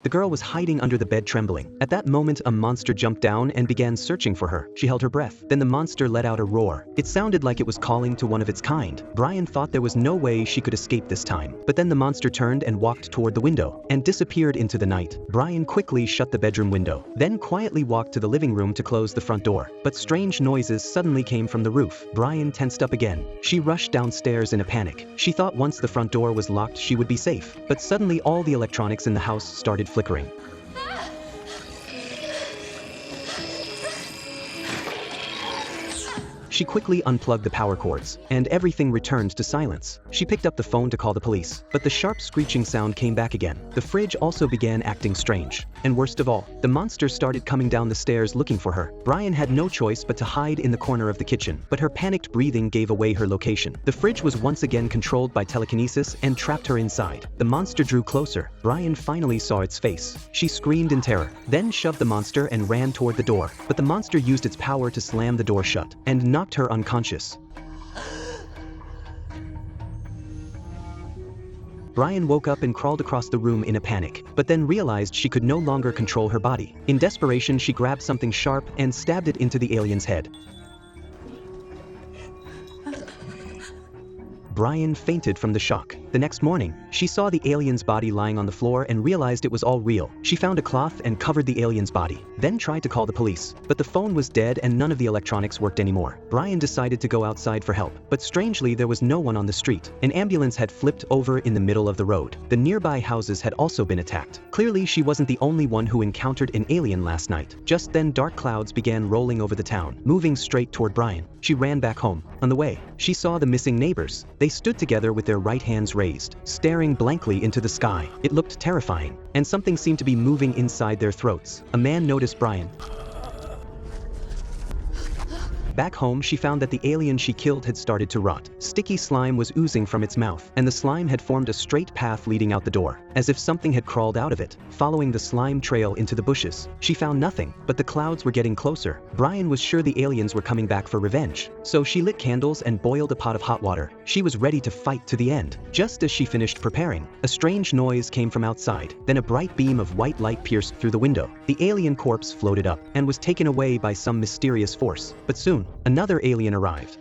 The girl was hiding under the bed trembling. At that moment, a monster jumped down and began searching for her. She held her breath. Then the monster let out a roar. It sounded like it was calling to one of its kind. Brian thought there was no way she could escape this time. But then the monster turned and walked toward the window and disappeared into the night. Brian quickly shut the bedroom window, then quietly walked to the living room to close the front door. But strange noises suddenly came from the roof. Brian tensed up again. She rushed downstairs in a panic. She thought once the front door was locked she would be safe. But suddenly all the electronics in the house started flickering. She quickly unplugged the power cords, and everything returned to silence. She picked up the phone to call the police, but the sharp screeching sound came back again. The fridge also began acting strange. And worst of all, the monster started coming down the stairs looking for her. Brian had no choice but to hide in the corner of the kitchen, but her panicked breathing gave away her location. The fridge was once again controlled by telekinesis and trapped her inside. The monster drew closer. Brian finally saw its face. She screamed in terror, then shoved the monster and ran toward the door. But the monster used its power to slam the door shut and knocked her unconscious. Brian woke up and crawled across the room in a panic, but then realized she could no longer control her body. In desperation, she grabbed something sharp and stabbed it into the alien's head. Brian fainted from the shock. The next morning, she saw the alien's body lying on the floor and realized it was all real. She found a cloth and covered the alien's body, then tried to call the police. But the phone was dead and none of the electronics worked anymore. Brian decided to go outside for help, but strangely there was no one on the street. An ambulance had flipped over in the middle of the road. The nearby houses had also been attacked. Clearly, she wasn't the only one who encountered an alien last night. Just then, dark clouds began rolling over the town, moving straight toward Brian. She ran back home. On the way, she saw the missing neighbors. They stood together with their right hands raised, staring blankly into the sky. It looked terrifying, and something seemed to be moving inside their throats. A man noticed Brian. Back home, she found that the alien she killed had started to rot. Sticky slime was oozing from its mouth, and the slime had formed a straight path leading out the door, as if something had crawled out of it. Following the slime trail into the bushes, she found nothing, but the clouds were getting closer. Brian was sure the aliens were coming back for revenge, so she lit candles and boiled a pot of hot water. She was ready to fight to the end. Just as she finished preparing, a strange noise came from outside. Then a bright beam of white light pierced through the window. The alien corpse floated up and was taken away by some mysterious force. But soon, another alien arrived.